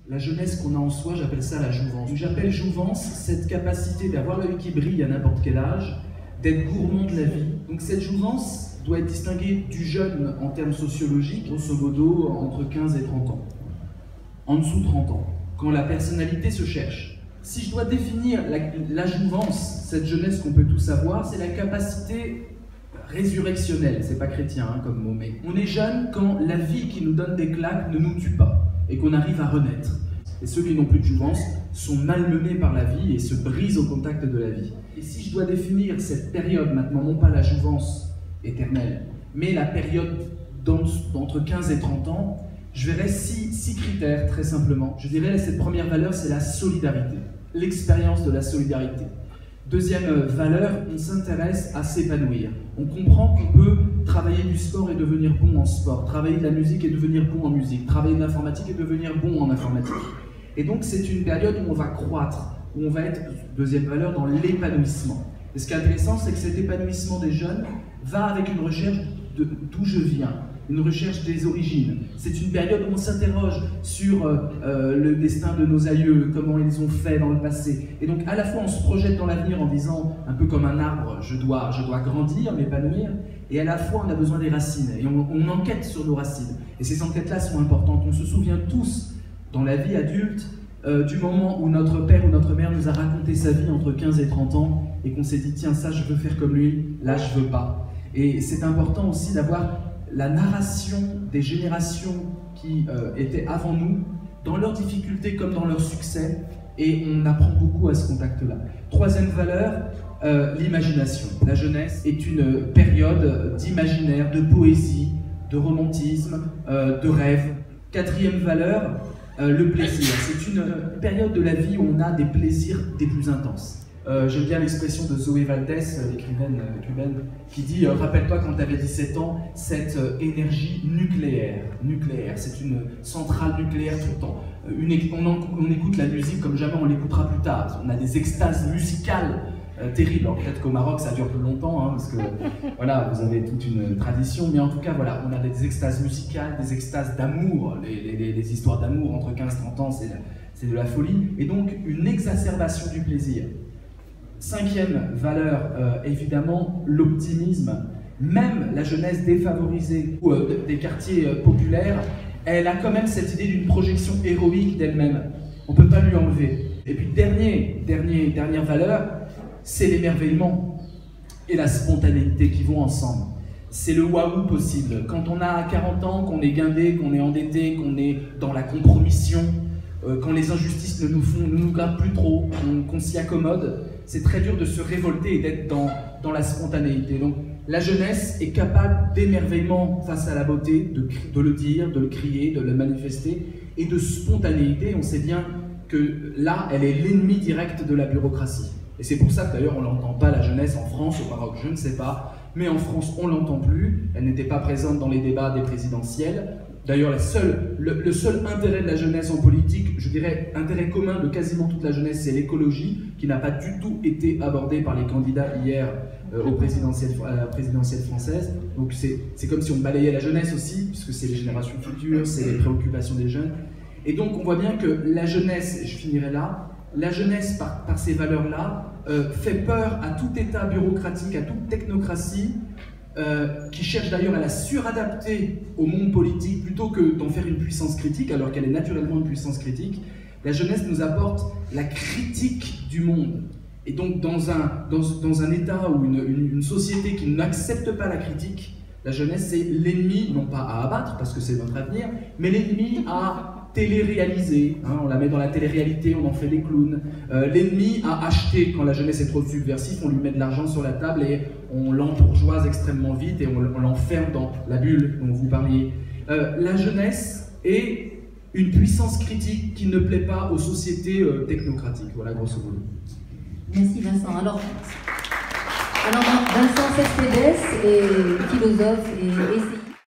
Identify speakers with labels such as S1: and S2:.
S1: La jeunesse qu'on a en soi, j'appelle ça la jouvence. J'appelle jouvence cette capacité d'avoir l'œil qui brille à n'importe quel âge, d'être gourmand de la vie. Donc cette jouvence doit être distinguée du jeune en termes sociologiques, grosso modo entre 15 et 30 ans. En dessous de 30 ans, quand la personnalité se cherche. Si je dois définir la jouvence, cette jeunesse qu'on peut tous avoir, c'est la capacité résurrectionnelle, c'est pas chrétien hein, comme mot, mais on est jeune quand la vie qui nous donne des claques ne nous tue pas et qu'on arrive à renaître. Et ceux qui n'ont plus de jouvence sont malmenés par la vie et se brisent au contact de la vie. Et si je dois définir cette période maintenant, non pas la jouvence éternelle, mais la période d'entre 15 et 30 ans, je verrais six critères très simplement. Je dirais cette première valeur, c'est la solidarité, l'expérience de la solidarité. Deuxième valeur, on s'intéresse à s'épanouir. On comprend qu'on peut travailler du sport et devenir bon en sport, travailler de la musique et devenir bon en musique, travailler de l'informatique et devenir bon en informatique. Et donc c'est une période où on va croître, où on va être, deuxième valeur, dans l'épanouissement. Et ce qui est intéressant, c'est que cet épanouissement des jeunes va avec une recherche d'où je viens, une recherche des origines. C'est une période où on s'interroge sur le destin de nos aïeux, comment ils ont fait dans le passé. Et donc à la fois on se projette dans l'avenir en disant, un peu comme un arbre, je dois grandir, m'épanouir, et à la fois on a besoin des racines, et on enquête sur nos racines. Et ces enquêtes-là sont importantes. On se souvient tous, dans la vie adulte, du moment où notre père ou notre mère nous a raconté sa vie entre 15 et 30 ans, et qu'on s'est dit, tiens, ça je veux faire comme lui, là je veux pas. Et c'est important aussi d'avoir la narration des générations qui étaient avant nous, dans leurs difficultés comme dans leurs succès, et on apprend beaucoup à ce contact-là. Troisième valeur, l'imagination. La jeunesse est une période d'imaginaire, de poésie, de romantisme, de rêve. Quatrième valeur, le plaisir. C'est une période de la vie où on a des plaisirs des plus intenses. J'aime bien l'expression de Zoé Valdés, l'écrivaine cubaine, qui dit « Rappelle-toi quand tu avais 17 ans, cette énergie nucléaire. C'est une centrale nucléaire tout le temps. On écoute la musique comme jamais on l'écoutera plus tard. On a des extases musicales terribles. Alors peut-être qu'au Maroc ça dure plus longtemps, hein, parce que voilà, vous avez toute une tradition, mais en tout cas voilà, on a des extases musicales, des extases d'amour. Les histoires d'amour entre 15 et 30 ans, c'est de la folie. Et donc une exacerbation du plaisir. Cinquième valeur, évidemment, l'optimisme. Même la jeunesse défavorisée ou des quartiers populaires, elle a quand même cette idée d'une projection héroïque d'elle-même. On ne peut pas lui enlever. Et puis dernière valeur, c'est l'émerveillement et la spontanéité qui vont ensemble. C'est le waouh possible. Quand on a 40 ans, qu'on est guindé, qu'on est endetté, qu'on est dans la compromission, quand les injustices ne nous gardent plus trop, qu'on s'y accommode, c'est très dur de se révolter et d'être dans la spontanéité. Donc la jeunesse est capable d'émerveillement face à la beauté, de le dire, de le crier, de le manifester, et de spontanéité. On sait bien que là, elle est l'ennemi direct de la bureaucratie. Et c'est pour ça que d'ailleurs on n'entend pas la jeunesse en France, au Maroc je ne sais pas, mais en France on ne l'entend plus, elle n'était pas présente dans les débats des présidentielles. D'ailleurs, le seul intérêt de la jeunesse en politique, je dirais intérêt commun de quasiment toute la jeunesse, c'est l'écologie, qui n'a pas du tout été abordée par les candidats hier à la présidentielle française. Donc c'est comme si on balayait la jeunesse aussi, puisque c'est les générations futures, c'est les préoccupations des jeunes. Et donc on voit bien que la jeunesse, et je finirai là, la jeunesse par ces valeurs-là fait peur à tout État bureaucratique, à toute technocratie, qui cherche d'ailleurs à la suradapter au monde politique plutôt que d'en faire une puissance critique, alors qu'elle est naturellement une puissance critique. La jeunesse nous apporte la critique du monde. Et donc dans un État ou une société qui n'accepte pas la critique, la jeunesse c'est l'ennemi, non pas à abattre parce que c'est notre avenir, mais l'ennemi à télé-réaliser, hein, on la met dans la télé-réalité, on en fait des clowns. L'ennemi à acheter, quand la jeunesse est trop subversive, on lui met de l'argent sur la table et on l'embourgeoise extrêmement vite et on l'enferme dans la bulle dont vous parliez. La jeunesse est une puissance critique qui ne plaît pas aux sociétés technocratiques, voilà grosso modo.
S2: Merci Vincent. Alors Vincent Cespedes est philosophe et essayiste.